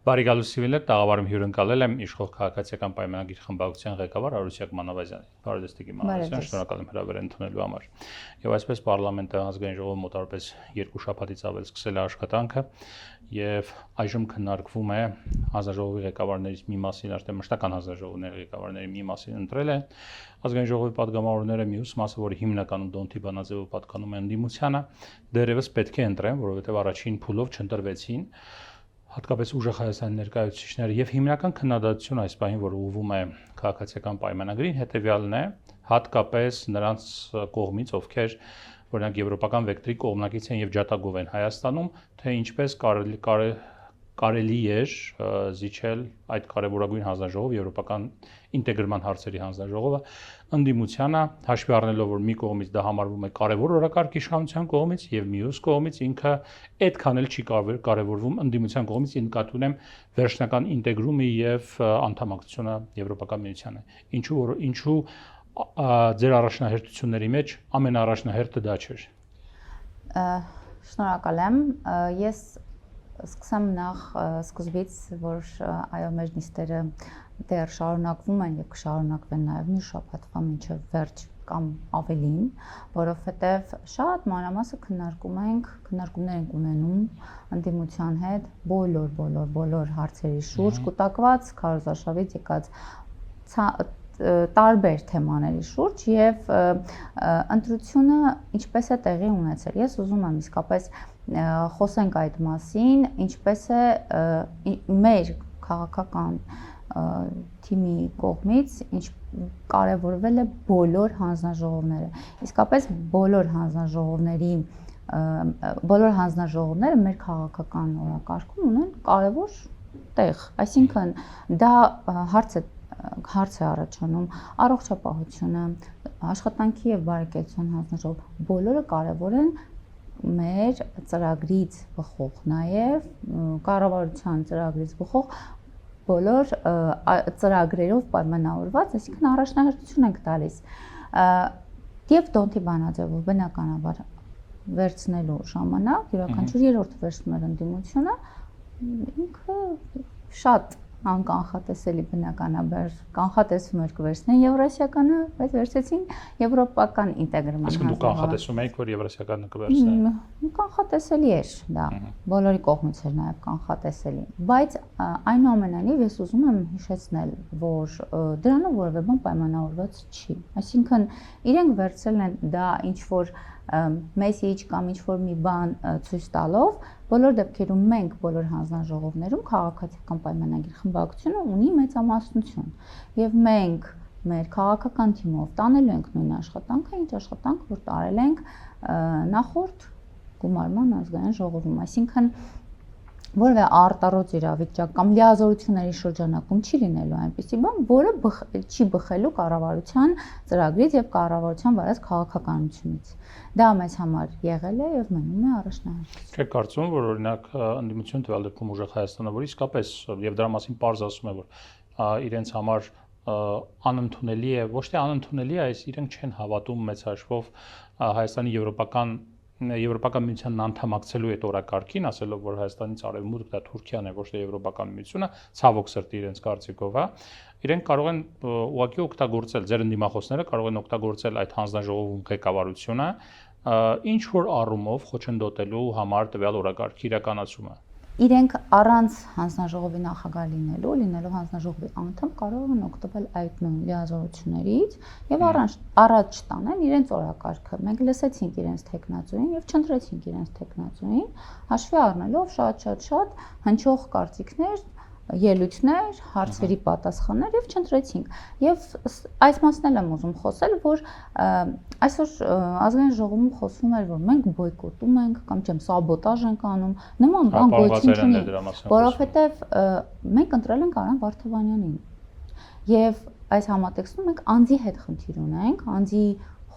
Բարի գալուս Սիվիլներ, տաղավարում հյուրընկալել եմ իշխող քաղաքացիական պայմանագիր խմբակցության ղեկավար Արուսյակ Մանավազյանը։ Բարոյստիկի Մանավազյան, շնորհակալ եմ հրավեր ընդունելու համար։ Եվ այսպես պարլամենտը ազգային ժողովը մոտավորապես 2 շաբաթից ավել սկսել է աշխատանքը եւ այժմ քննարկվում է հանձնաժողովի ղեկավարներից մի մասին, արդեն մշտական հանձնաժողովների ղեկավարների մի մասին ընտրել է ազգային ժողովի падգամավորները, մյուս մասը, որը հիմնականում Դոնթի բանաձևով պատկանում է ընդդիմությանը, դեռևս պետք է ընտրեն, որովհետեւ առաջին փուլով չընտրվեցին հատկապես ուժեղ Հայաստանի ներկայացուցիչները եւ հիմնական քննադատությունը այս պահին, որ ուղղվում է քաղաքացիական պայմանագրին, հետեւյալն է, հատկապես նրանց կողմից, ովքեր օրինակ եվրոպական վեկտրի կողմնակից են եւ ջատագով են Հայաստանում, թե ինչպես կարելի էր զիջել այդ կարևորագույն հանձնաժողով եվրոպական ինտեգրման հարցերի հանձնաժողովը ընդդիմությանը, հաշվի առնելով, որ մի կողմից դա համարվում է կարևոր օրակարգ իշխանության կողմից եւ մյուս կողմից ինքը այդքան էլ չի կարևորվում ընդդիմության կողմից, նկատի ունեմ վերջնական ինտեգրումը եւ անդամակցությունը եվրոպական միությանը։ Ինչու ձեր առաջնահերթությունների մեջ ամենաառաջնահերթը դա չէր։ Շնորհակալ եմ։ Ես սկսեմ նախ սկզբից, որ այո, մեր նիստերը դեռ շարունակվում են եւ կշարունակվեն նաեւ մի շաբաթվա մինչեւ վերջ կամ ավելին, որովհետեւ շատ մանրամասը քննարկումներ ենք ունենում ընդդիմության հետ բոլոր հարցերի շուրջ, կուտակված քարոզարշավից եկած տարբեր թեմաների շուրջ եւ ընտրությունը ինչպես է տեղի ունեցել։ Ես ուզում եմ իսկապես խոսենք այդ մասին, ինչպես է մեր քաղաքական թիմի կողմից կարևորվել է բոլոր հանձնաժողովները։ Իսկապես բոլոր հանձնաժողովները մեր քաղաքական օրակարգում ունեն կարևոր տեղ, այսինքն դա հարց է առաջանում առողջապահությունը, աշխատանքի եւ բարեկեցության հանձնաժողով բոլորը կարևոր են մեր ծրագրից բխող, նաեւ կառավարության ծրագրից բխող բոլոր ծրագրերով պայմանավորված, այսինքն առաջնահերթություն ենք տալիս։ Եվ Դոնթի բանաձևով բնականաբար վերցնելու ժամանակ յուրաքանչյուր երրորդ վերցնել ընդդիմությունը ինքը շատ անկանխատեսելի բնականաբար կանխատեսում էր կվերցնեն եվրասիականը, բայց վերցեցին եվրոպական ինտեգրման հանձնաժողովը։ Իսկ դուք կանխատեսում եք, որ եվրասիականը կվերցնեն։ Կանխատեսելի էր դա, բոլորի կողմից էր նաև կանխատեսելի, բայց այնուամենայնիվ ես ուզում եմ հիշեցնել, որ դրանով որևէ բան պայմանավորված չի։ Այսինքն իրենք վերցրել են դա ինչ որ մեսեջ կամ ինչ որ մի բան ցույց տալով, բոլոր դեպքերում մենք բոլոր հանձնաժողովներում քաղաքացիական պայմանագիր խմբակցությունը ունի մեծամասնություն եւ մենք մեր քաղաքական թիմով տանելու ենք նույն աշխատանքը, ինչ աշխատանք որ տարել ենք նախորդ գումարման ազգային ժողովում, այսինքն որևէ արտառոց իրավիճակ կամ լիազորությունների շրջանակում չի լինելու այնպիսի բան, որը չի բխելու կառավարության ծրագրից եւ կառավարության վարած քաղաքականությունից։ Դա մեզ համար եղել է եւ մնում է առաջնահերթություն։ Չեք կարծում, որ օրինակ ընդդիմություն տվյալ դեպքում ուժեղ Հայաստանը, որ իսկապես եւ դրա մասին պարզ ասում է, որ իրենց համար անընդունելի է, ոչ թե անընդունելի է, այս իրենք չեն հավատում մեծ հաշվով Հայաստանի Եվրոպական միությանն անդամակցելու այդ օրակարգին, ասելով, որ Հայաստանից արևմուտք դա Թուրքիան է, ոչ թե Եվրոպական միությունը, ցավոք սրտի իրենց կարծիքով, հա, իրենք կարող են ուղղակի օգտագործել, ձեր ընդդիմախոսները կարող են օգտագործել այդ հանձնաժողովում ղեկավարությունը, ինչ որ առումով խոչընդոտելու համար տվյալ օրակարգի իրականացումը։ Իրենք առանց հանձնաժողովի նախագահ լինելով հանձնաժողովի անդամ կարող են օգտվել այդ նույն լիազորություններից եւ առաջ տանեն իրենց օրակարգը։ Մենք լսեցինք իրենց տեխնացուին եւ չընտրեցինք իրենց տեխնացուին, հաշվի առնելով շատ հնչող կարծիքներ, ելույթներ, հարցերի պատասխաններ եւ չընտրեցինք։ Եւ այս մասն էլ եմ ուզում խոսել, որ այսօր ազգային ժողովում խոսվում էր, որ մենք բոյկոտում ենք կամ չեմ սաբոտաժ ենք անում, նման բան գոյություն չունի, որովհետեւ մենք ընտրել ենք Արամ Վարդավանյանին։ Եվ այս համատեքստում մենք անձի հետ խնդիր ունենք, անձի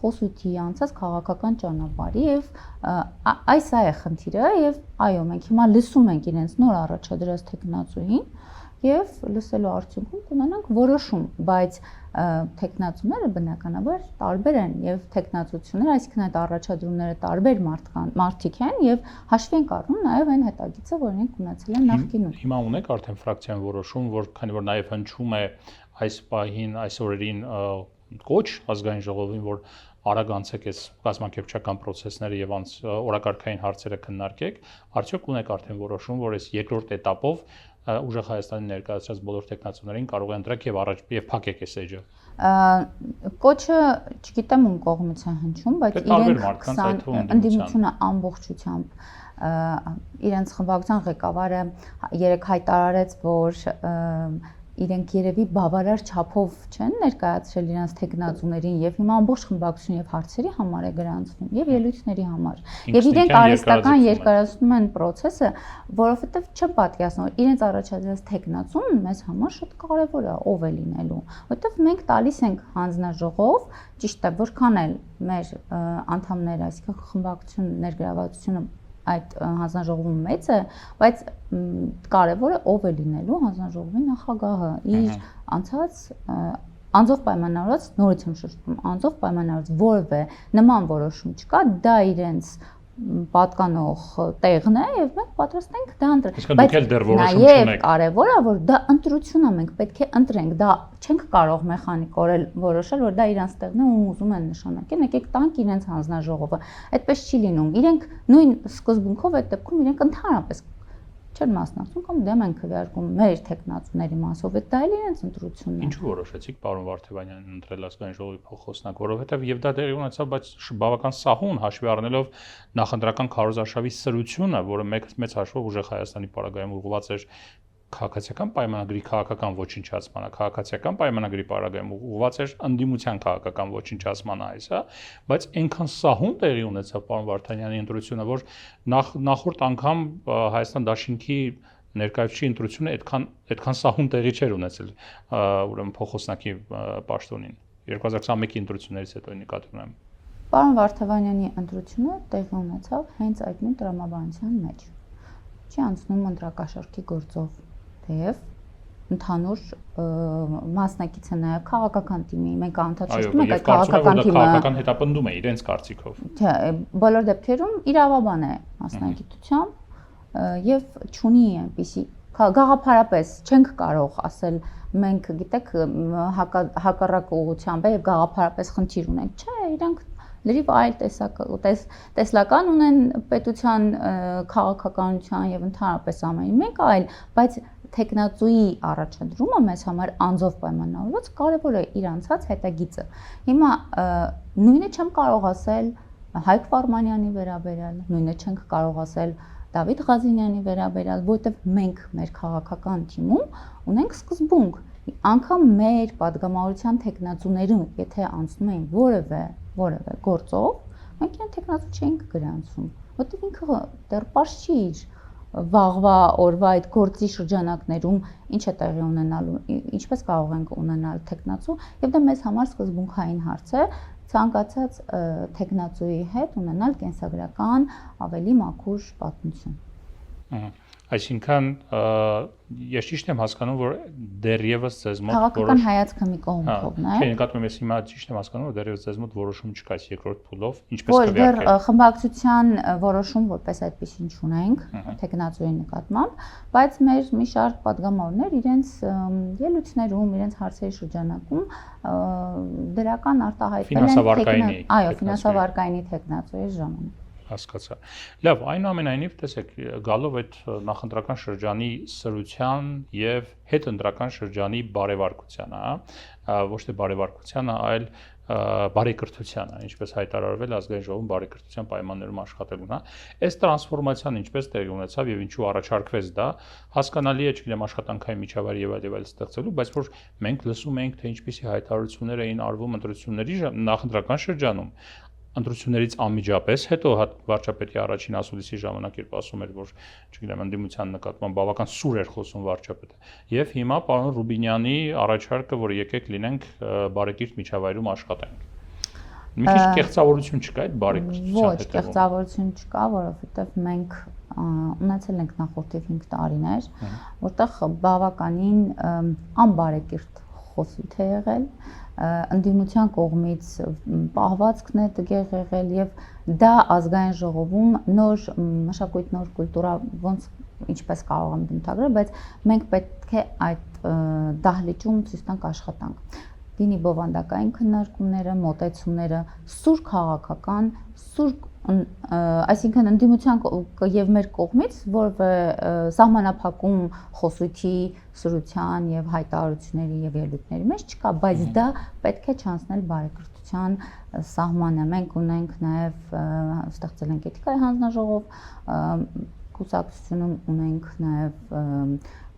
խոսույթի, անցած քաղաքական ճանապարհի եւ այս է խնդիրը եւ այո, մենք հիմա լսում ենք իրենց նոր առաջադրած տեխնացուին եւ լսելու արդյունքում կունենանք որոշում, բայց տեխնացուները բնականաբար տարբեր են եւ տեխնացությունները, այսինքն այդ առաջադրումները տարբեր մարդիկ են եւ հաշվի են առնում նաեւ այն հետագիծը, որ իրենք ունեցել են նախկինում։ Հիմա ունեք արդեն ֆրակցիան որոշում, որ քանի որ նաեւ հնչում է այս պահին, այս օրերին կոչ ազգային ժողովին, որ արագ անցեք այս կազմակերպչական process-ները եւ օրակարգային հարցերը քննարկեք, արդյոք ունեք արդեն որոշում, որ այս երկրորդ этаպով ուժեղ Հայաստանի ներկայացրած բոլոր տեխնացուներին կարող է ընտրեք եւ առաջ եւ փակեք այս էջը։ Կոչը չգիտեմ ում կողմից է հնչում, բայց իրենք ընդդիմությունը ամբողջությամբ իրենց խմբակցության ղեկավարը երեք հայտարարեց, որ իրենք երևի բավարար չափով չեն ներկայացրել իրենց տեխնացուներին եւ հիմա ամբողջ խմբակցություն եւ հարցերի համար է գրանցվում եւ ելույթների համար։ Եվ իրենք արհեստական երկարացնում են process-ը, որովհետեւ չեմ պատկերացնում, որ իրենց առաջադրած տեխնացուն մեզ համար շատ կարեւոր է ով է լինելու, որովհետեւ մենք տալիս ենք հանձնաժողով, ճիշտ է, որքան էլ մեր անդամները, այսինքն խմբակցություն ներգրավվածությունը այդ հանձնաժողովում մեծ է, բայց կարևորը ով է լինելու հանձնաժողովի նախագահը իր անցած անձով պայմանավորված նորից եմ շեշտում, անձով պայմանավորված որևէ նման որոշում չկա, դա իրենց պատկանող տեղն է եւ մենք պատրաստ ենք դա ընտրել, բայց նաեւ կարեւորը որ դա ընտրություն է, մենք պետք է ընտրենք, դա չենք կարող մեխանիկորել որոշել, որ դա իրանց տեղն է ու ուզում են նշանակեն, եկեք տանք իրենց հանձնաժողովը, այդպես չի լինում, իրենք նույն սկզբունքով այդ դեպքում իրենք ընդհանրապես չեն մասնակցում կամ դեմ են քվեարկում մեր տեխնացուների մասով, դա էլ իրենց ընտրությունն է։ Ինչու որոշեցիք պարոն Վարդևանյանին ընտրել ազգային ժողովի փոխոսնակ, որովհետև եւ դա տեղի ունեցավ, բայց բավական սահուն հաշվի առնելով նախընտրական քարոզարշավի սրությունը, որը մեծ հաշվով ուժեղ Հայաստանի պարագայում ուղղված էր քաղաքացիական պայմանագրի քաղաքական ոչնչացմանը, քաղաքացիական պայմանագրի պարագայում ուղղված էր ընդդիմության քաղաքական ոչնչացմանը այս, հա, բայց այնքան սահուն տեղի ունեցավ պարոն Վարդանյանի ընտրությունը, որ նախորդ անգամ Հայաստան դաշինքի ներկայացուցիչի ընտրությունը այդքան սահուն տեղի չէր ունեցել, ուրեմն փոխոսնակի պաշտոնին 2021-ի ընտրություններից հետո նկատի ունեմ։ Պարոն Վարդևանյանի ընտրությունը տեղի ունեցավ հենց այդ նույն տրամաբանության մեջ։ Չի անցնում ընտրակաշառքի գործով, թեև ընդհանուր մասնակից է նաև քաղաքական թիմի, մենք անդադար շեշտում ենք այդ քաղաքական թիմը քաղաքական հետապնդում է իրենց կարծիքով։ Չէ, բոլոր դեպքերում իրավաբան է մասնագիտությամբ եւ ճունի այնպիսի գաղափարապես չենք կարող ասել մենք գիտեք հակառակ ուղղությամբ եւ գաղափարապես խնդիր ունենք, չէ, իրանք լրիվ այլ տեսլական ունեն պետության քաղաքականության եւ ընդհանրապես ամենի մեկ այլ, բայց տեխնացուի առաջադրումը մեզ համար անձով պայմանավորված կարևոր է իր անցած հետագիծը։ Հիմա նույնը չեմ կարող ասել Հայկ Վարմանյանի վերաբերյալ, նույնը չենք կարող ասել Դավիթ Ղազինյանի վերաբերյալ, որովհետև մենք մեր քաղաքական թիմում ունենք սկզբունք, անգամ մեր падգամավորության տեխնացուներում, եթե անցնում էին որևէ գործով, մենք իրեն տեխնացու չենք գրանցում, որովհետև ինքը դեռ պարզ չի իր վաղվա օրվա այդ գործի շրջանակներում ինչ է տեղի ունենալու, ինչպես կարող ենք ունենալ տեխնացու, եւ դա մեզ համար սկզբունքային հարց է, ցանկացած տեխնացուի հետ ունենալ կենսագրական ավելի մաքուր պատմություն։ Այսինքն ես ճիշտ եմ հասկանում, որ դեռևս ձեզ մոտ քաղաքական հայացքը մի կողմ կողմն է։ Չէ, նկատում եմ, ես հիմա ճիշտ եմ հասկանում, որ դեռևս ձեզ մոտ որոշում չկա այս երկրորդ փուլով, ինչպես քվեարկել։ Որ խմբակցության որոշում որպես այդպեսին չունենք տեխնացուի նկատմամբ, բայց մեր մի շարք падգամավորներ իրենց ելույթներում, իրենց հարցերի շրջանակում դրական արտահայտվել են ֆինանսավարկայինի տեխնացուի ժամանակ։ Հասկացա։ Լավ, այնուամենայնիվ, տեսեք, գալով այդ նախընտրական շրջանի սրության եւ հետընտրական շրջանի բարեվարկությանը, ոչ թե բարեվարկությանը, այլ բարեկրթությանը, ինչպես հայտարարվել ազգային ժողովում բարեկրթության պայմաններում աշխատելուն, հա։ Այս տրանսֆորմացիան ինչպես տեղի ունեցավ եւ ինչու առաջարկվեց դա, հասկանալի է, չգիտեմ, աշխատանքային միջավայր եւ այլ ստեղծելու, բայց որ մենք լսում ենք, թե ինչպիսի հայտարարություններ էին արվում ընտրությունների նախընտրական շրջանում, ընտրություններից անմիջապես հետո վարչապետի առաջին ասուլիսի ժամանակ երբ ասում էր, որ չգիտեմ, ընդդիմության նկատմամբ բավական սուր էր խոսում վարչապետը։ Եվ հիմա պարոն Ռուբինյանի առաջարկը, որ եկեք լինենք բարեկիրթ միջավայրում աշխատենք։ Մի քիչ կեղծավորություն չկա այդ բարեկրթության Ոչ, կեղծավորություն չկա, որովհետև մենք ունեցել ենք նախորդի 5 տարիներ, որտեղ բավականին անբարեկիրթ խոսույթ է եղել, ընդդիմության կողմից պահվածքն է տգեղ եղել եւ դա ազգային ժողովում նոր մշակույթ, նոր կուլտուրա ոնց ինչպես կարող եմ դիմադրել, բայց մենք պետք է այդ դահլիճում ցույց տանք աշխատանք։ Դինի բովանդակային քննարկումները, մոտեցումները, սուր քաղաքական, սուր այսինքն ընդդիմության եւ մեր կողմից որը սահմանափակում խոսույթի, սրության եւ հայտարարությունների եւ ելույթների մեջ չկա, բայց դա պետք է չանցնել բարեկրթության սահմանը։ Մենք ունենք նաեւ ստեղծել ենք էթիկայի հանձնաժողով, կուսակցությունում ունենք նաեւ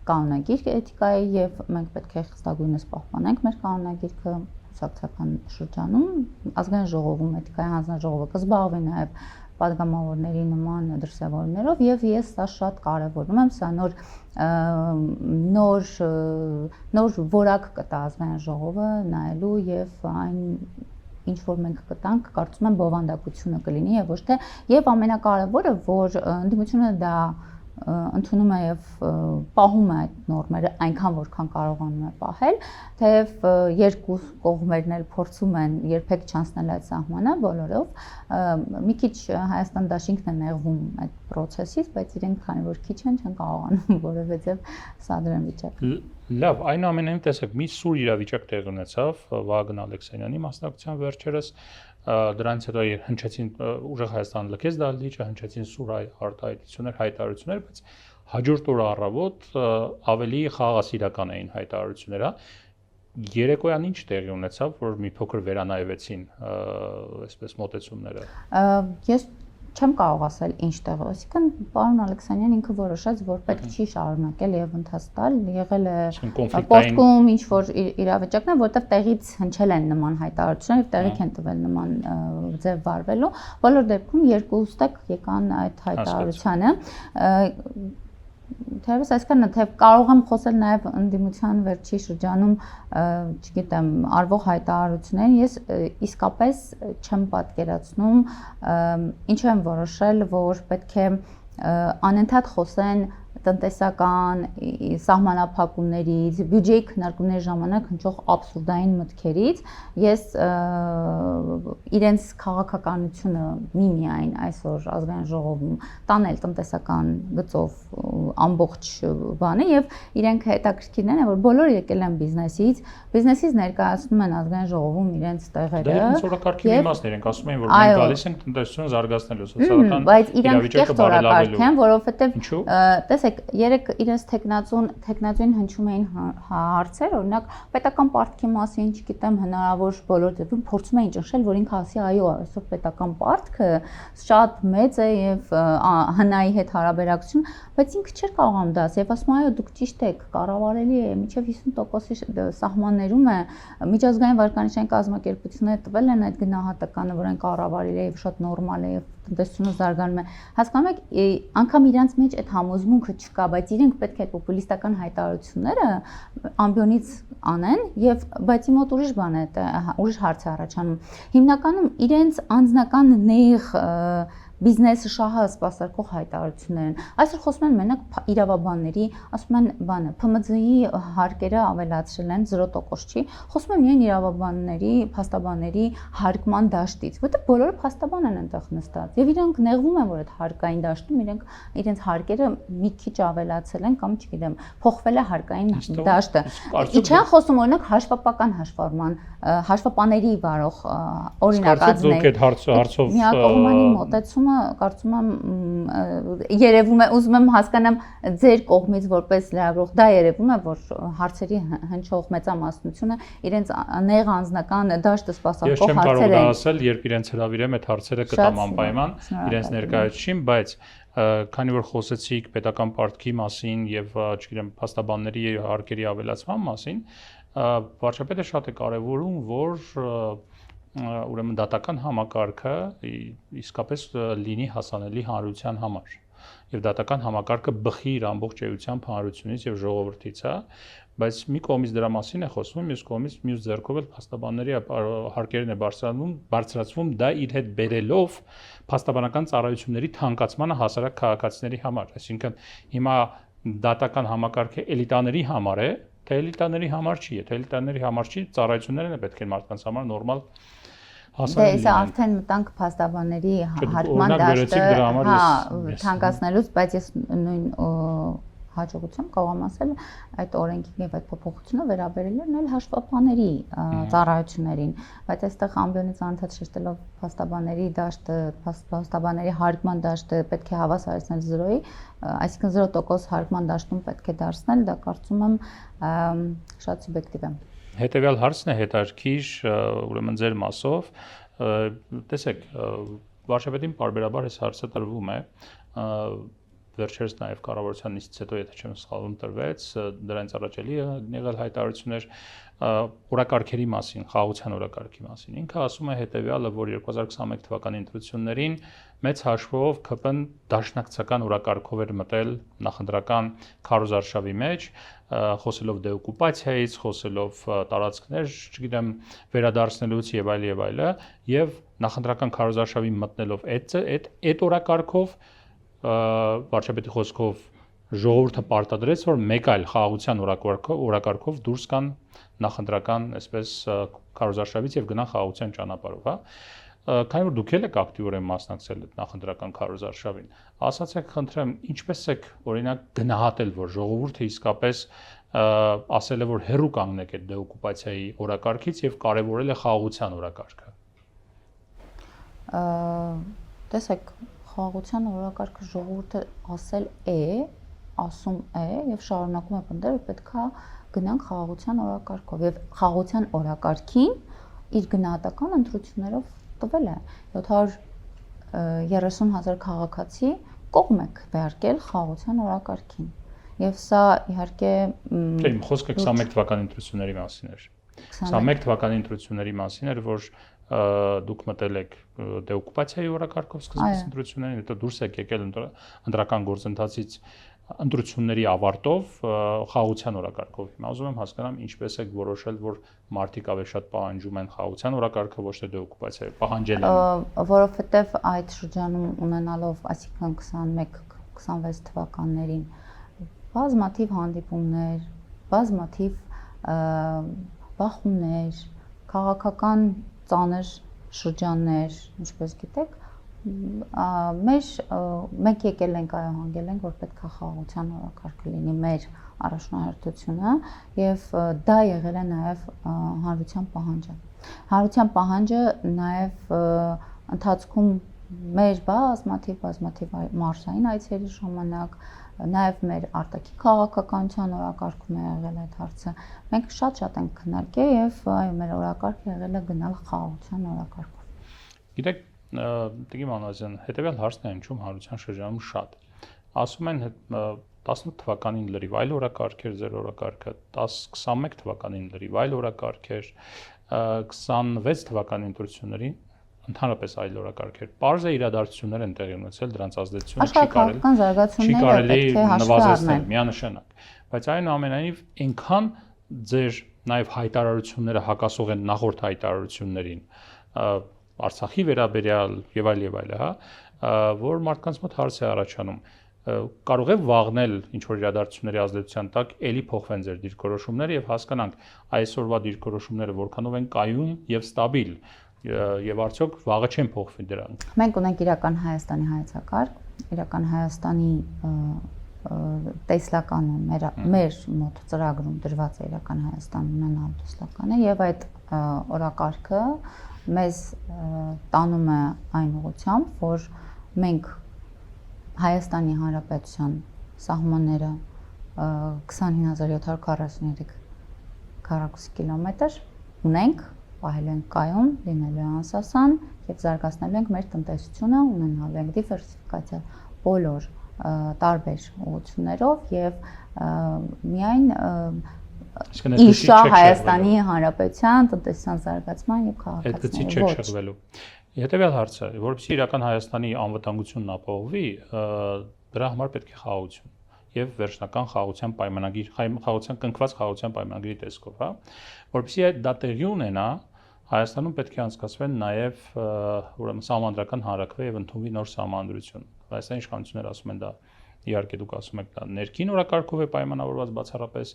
կանոնագիրք էթիկայի եւ մենք պետք է խստագույնս պահպանենք մեր կանոնագիրքը կուսակցական շրջանում ազգային ժողովում էթիկայի հանձնաժողովը կզբաղվի նաեւ պատգամավորների նման դրսևորումներով եւ ես սա շատ կարեւորում եմ, սա նոր որակ կտա ազգային ժողովը նայելու եւ այն ինչ որ մենք կտանք, կարծում եմ բովանդակությունը կլինի եւ ոչ թե եւ ամենակարևորը որ ընդդիմությունը դա ընդունում է եւ պահում է այդ նորմերը այնքան որքան կարողանում է պահել, թեև երկու կողմերն էլ փորձում են երբեք չանցնել այդ սահմանը բոլորով, մի քիչ Հայաստան դաշինքն է նեղվում այդ process-ից, բայց իրենք քանի որ քիչ են չեն կարողանում, որովհետեւ սա դրան վիճակ։ Լավ, այնուամենայնիվ տեսեք, մի սուր իրավիճակ տեղ ունեցավ Վահագն Ալեքսանյանի մասնակցությամբ վերջերս դրանից հետո հնչեցին ուժեղ Հայաստան լքեց դահլիճը, հնչեցին սուր արտահայտություններ, հայտարարություններ, բայց հաջորդ օրը առավոտ ավելի խաղաղասիրական էին հայտարարությունները։ Երեկոյան ինչ տեղի ունեցավ, որ մի փոքր վերանայվեցին այսպես մոտեցումները։ Ես չեմ կարող ասել ինչ տեղը, այսինքն պարոն Ալեքսանյան ինքը որոշեց, որ պետք չի շարունակել եւ ընթաց տալ, եղել է պոստկոմ ինչ որ իրավիճակն է, որտեղ տեղից հնչել են նման հայտարարություններ եւ տեղիք են տվել նման ձև վարվելու, բոլոր դեպքում երկու ուստեք եկան այդ հայտարարությանը։ Թերևս այսքան է, թե կարող եմ խոսել նաև ընդդիմության վերջի շրջանում, չգիտեմ, արվող հայտարարություններ, ես իսկապես չեմ պատկերացնում, ինչ եմ որոշել, որ պետք է անընդհատ խոսեն տնտեսական սահմանափակումներից, բյուջեի քննարկումների ժամանակ հնչող աբսուրդային մտքերից, ես իրենց քաղաքականությունը միայն այսօր ազգային ժողովում տանել տնտեսական գծով ամբողջ բանը եւ իրենք հետաքրքիրն է, որ բոլորը եկել են բիզնեսից ներկայացնում են ազգային ժողովում իրենց տեղերը։ Դա իրենց օրակարգի մի մասն են, ասում են, որ մենք գալիս ենք տնտեսությունը զարգացնելու, սոցիալական իրավիճակը բարելավելու, որովհետեւ տեսեք երեք իրենց տեխնացուին հնչում էին հարցեր, օրինակ պետական պարտքի մասին, չգիտեմ, հնարավոր բոլոր դեպքում փորձում էին ճնշել, որ ինքը ասի այո, այսօր պետական պարտքը շատ մեծ է եւ հնայի հետ հարաբերակցություն, բայց ինքը չէր կարողանում դա ասել եւ ասում այո, դուք ճիշտ եք, կառավարելի է, մինչեւ 50%-ի սահմաններում է, միջազգային վարկանիշային կազմակերպությունները տվել են այդ գնահատականը, որ այն կառավարելի է եւ շատ նորմալ է եւ տնտեսությունը զարգանում է։ Հասկանում եք, անգամ իրանց մեջ այդ համոզմունքը չկա, բայց իրենք պետք է այդ պոպուլիստական հայտարարությունները ամբիոնից անեն եւ բայց իմ մոտ ուրիշ բան է, ուրիշ հարց է առաջանում։ Հիմնականում իրենց անձնական նեղ բիզնեսը շահը սպասարկող հայտարարություններ են։ Այսօր խոսում են մենակ իրավաբանների, ասում են բանը, ՓՄԶ-ի հարկերը ավելացրել են 0% չի, խոսում են միայն իրավաբանների, փաստաբանների հարկման դաշտից, որտեղ բոլորը փաստաբան են այնտեղ նստած։ Եվ իրենք նեղվում են, որ այդ հարկային դաշտում իրենց հարկերը մի քիչ ավելացել են կամ չգիտեմ, փոխվել է հարկային դաշտը։ Չեն խոսում օրինակ հաշվապական հաշվառման, հաշվապաների վարող օրինակածներ։ Դուք այդ հարցով միակողմանի մոտեցումը կարծում եմ երևում է, ուզում եմ հասկանամ ձեր կողմից որպես լրագրող, դա երևում է, որ հարցերի հնչող մեծամասնությունը իրենց նեղ անձնական դաշտը սպասարկող հարցեր են։ Ես չեմ կարող դա ասել, երբ իրենց հրավիրեմ այդ հարցերը կտամ անպայման իրենց ներկայացուցիչին, բայց քանի որ խոսեցիք պետական պարտքի մասին եւ չգիտեմ փաստաբանների հարկերի ավելացման մասին, վարչապետը շատ է կարեւորում, որ ուրեմն դատական համակարգը իսկապես լինի հասանելի հանրության համար։ եւ դատական համակարգը բխի իր ամբողջ էությամբ հանրությունից եւ ժողովրդից, հա, բայց մի կողմից դրա մասին է խոսվում, մյուս կողմից մյուս ձեռքով էլ փաստաբանների հարկերն է բարձրացվում դա իր հետ բերելով փաստաբանական ծառայությունների թանկացմանը հասարակ քաղաքացիների համար, այսինքն հիմա դատական համակարգը էլիտաների համար է, թե էլիտաների համար չի, եթե էլիտաների համար չի, ծառայություններն է պետք է մարդկանց համար նորմալ Դե սա արդեն մտանք փաստաբանների հարկման դաշտը, հա, թանկացնելուց, բայց ես նույն հաջողությամբ կարող եմ ասել այդ օրենքի եւ այդ փոփոխությունը վերաբերել են այլ հաշվապաների ծառայություններին, բայց այստեղ ամբիոնից անընդհատ շեշտելով փաստաբանների դաշտը, փաստաբանների հարկման դաշտը պետք է հավասարեցնել 0-ի, այսինքն 0% հարկման դաշտում պետք է դարձնել, դա կարծում եմ շատ սուբյեկտիվ է։ Հետևյալ հարցն է հետաքրքիր, ուրեմն ձեր մասով, տեսեք, վարչապետին պարբերաբար այս հարցը տրվում է, վերջերս նաև կառավարության նիստից հետո, եթե չեմ սխալվում, տրվեց, դրանից առաջ էլի եղել հայտարարություններ օրակարգերի մասին, խաղաղության օրակարգի մասին։ Ինքը ասում է հետևյալը, որ 2021 թվականի ընտրություններին մեծ հաշվով ԿՊ-ն դաշնակցական օրակարգով էր մտել նախընտրական քարոզարշավի մեջ, խոսելով դեօկուպացիայից, խոսելով տարածքներ, չգիտեմ, վերադարձնելուց եւ այլը, եւ նախընտրական քարոզարշավի մտնելով այդ օրակարգով վարչապետի խոսքով ժողովուրդը պարտադրեց, որ մեկ այլ խաղաղության օրակարգով դուրս կան նախընտրական, այսպես քարոզարշավից եւ գնան խաղաղության ճանապարհով, հա։ Քանի որ դուք եք ակտիվորեն մասնակցել այդ նախընտրական քարոզարշավին, ասացեք, խնդրեմ, ինչպես եք օրինակ գնահատել, որ ժողովուրդը իսկապես ասել է, որ հերու կանգնեք այդ դեօկուպացիայի օրակարգից եւ կարեւորել է խաղաղության օրակարգը։ Տեսեք, խաղաղության օրակարգը ժողովուրդը ասում է եւ շարունակում է պնդել, որ պետքա գնանք խաղաղության օրակարգով եւ խաղաղության օրակարգին իր գնահատական ընտրություններով տվել է 730,000 քաղաքացի կողմ է քվեարկել խաղաղության օրակարգին եւ սա իհարկե իմ խոսքը 21 թվականի ընտրությունների մասին էր 21 թվականի ընտրությունների մասին էր որ դուք մտել եք դեօկուպացիայի օրակարգով սկզբից ընտրություններին, հետո դուրս եք եկել ընտրական գործընթացից ընտրությունների ավարտով խաղաղության օրակարգով։ Հիմա ուզում եմ հասկանամ ինչպես եք որոշել, որ մարդիկ ավելի շատ պահանջում են խաղաղության օրակարգը, ոչ թե դեօկուպացիա, պահանջել են։ Որովհետև այդ շրջանում ունենալով, այսինքն 21-26 թվականներին բազմաթիվ հանդիպումներ, բազմաթիվ բախումներ, քաղաքական ծանր շրջաններ, ինչպես գիտեք, մենք եկել ենք այո հանգել ենք, որ պետք է խաղաղության օրակարգը լինի մեր առաջնահերթությունը եւ դա եղել է նաեւ հանրության պահանջը։ Հանրության պահանջը նաեւ ընթացքում մեր բազմաթիվ մարզային այցերի ժամանակ, նաեւ մեր արտաքին քաղաքականության օրակարգում է եղել այդ հարցը։ Մենք շատ ենք քննարկել եւ այո մեր օրակարգը եղել է գնալ խաղաղության օրակարգով։ Գիտեք, Տիգրան Մանուկյան, հետեւյալ հարցն է հնչում հանրության շրջանում շատ։ Ասում են 18 թվականին լրիվ այլ օրակարգ էր ձեր օրակարգը, 21 թվականին լրիվ այլ օրակարգ էր, 26 թվականի ընտրություններին ընդհանրապես այլ օրակարգ էր։ Պարզ է իրադարձություններ են տեղի ունեցել, դրանց ազդեցությունը չի կարելի նվազեցնել միանշանակ։ Բայց այնուամենայնիվ այնքան ձեր նաև հայտարարությունները հակասող են նախորդ հայտարարություններին Արցախի վերաբերյալ եւ այլ, հա, որ մարդկանց մոտ հարց է առաջանում։ Կարող է վաղնել ինչ որ իրադարձությունների ազդեցության տակ էլի փոխվեն ձեր դիրքորոշումները եւ հասկանանք այսօրվա դիրքորոշումները որքանով են կայուն եւ ստաբիլ եւ արդյոք վաղը չեն փոխվի դրանք։ Մենք ունենք իրական Հայաստանի հայեցակարգ, իրական Հայաստանի տեսլականը մեր մոտ ծրագրում դրված է իրական Հայաստան ունենալ տեսլականը եւ այդ օրակարգը մեզ տանում է այն ուղղությամբ, որ մենք Հայաստանի Հանրապետության սահմանները 29743 քառակուսի կիլոմետր ունենք, պահելու ենք կայուն, լինելու է անսասան եւ զարգացնելու ենք մեր տնտեսությունը, ունենալու ենք դիվերսիֆիկացիա բոլոր տարբեր ուղղություններով եւ միայն իշա Հայաստանի Հանրապետության տնտեսական զարգացման եւ քաղաքացիների այդ գծի չեղվելու։ Հետևյալ հարցը, որովհետեւ իրական Հայաստանի անվտանգությունն ապահովի, Դրա համար պետք է խաղաղություն եւ վերջնական խաղաղության պայմանագիր, խաղաղության կնքված խաղաղության պայմանագրի տեսքով, հա, որովհետեւ այդ դա տեղի ունենա, Հայաստանում պետք է անցկացվեն նաեւ ուրեմն սահմանադրական հանրաքվե եւ ընդունվի նոր սահմանադրություն։ Հայաստանի իշխանությունները ասում են դա իհարկե դուք ասում եք դա ներքին օրակարգով է պայմանավորված բացառապես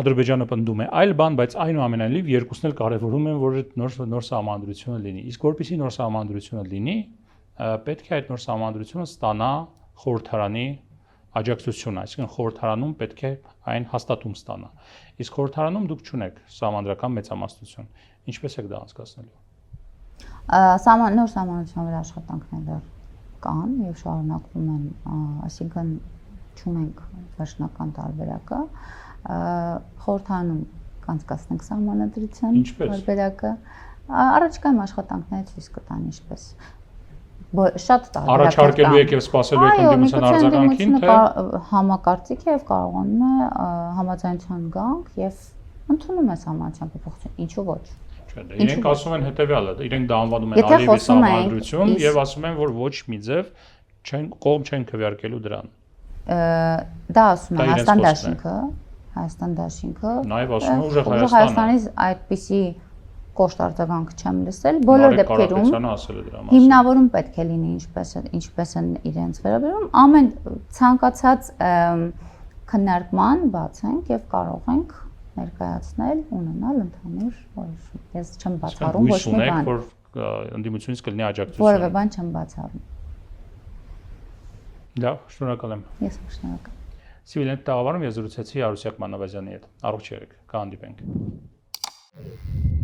Ադրբեջանը պնդում է այլ բան, բայց այնուամենայնիվ երկուսն էլ կարևորում են, որ նոր սահմանադրությունը լինի։ Իսկ որպեսզի նոր սահմանադրությունը լինի, պետք է այդ նոր սահմանադրությունը ստանա խորհրդարանի աջակցությունը, այսինքն խորհրդարանում պետք է այն հաստատում ստանա։ Իսկ խորհրդարանում դուք չունեք սահմանադրական մեծամասնություն։ Ինչպես եք դա անցկացնելու։ Նոր սահմանադրության վրա աշխատանքներ կան եւ շարունակվում են, այսինքն չունենք վերջնական տարբերակը, խորհրդարանում կանցկացնենք սահմանադրության տարբերակը, առաջիկայում աշխատանքները ցույց կտան ինչպես շատ տարբերակ առաջարկելու եք եւ սպասելու եք ընդդիմության արձագանքին, թե համակարծիք է եւ կարողանում է համաձայնության գանք եւ ընդունում է սահմանադրության փոփոխություն, ինչու ոչ։ Իրենք ասում են հետեւյալը, իրենք դա անվանում են Ալիևի սահմանադրություն եւ ասում են, որ ոչ մի ձև կողմ չեն քվեարկելու դրան։ Դա ասում է Հայաստան դաշինքը, նաեւ ասում է ուժեղ Հայաստանից այդպիսի կոշտ արձագանք չեմ լսել, բոլոր դեպքերում հիմնավորում պետք է լինի ինչպես են իրենց վերաբերում, ամեն ցանկացած քննարկման բաց ենք եւ կարող ենք ներկայացնել, ունենալ ընդհանուր որոշում։ Ես չեմ բացառում ոչ մի բան։ Որ ընդդիմությունից կլինի աջակցություն։ Որևէ բան չեմ բացառում։ Լավ, շնորհակալ եմ։ Ես շնորհակալ եմ։ Սիվիլենտ տաղավարում ես զրուցեցի Արուսյակ Մանավազյանի հետ։ Առողջ եղեք, կհանդիպենք։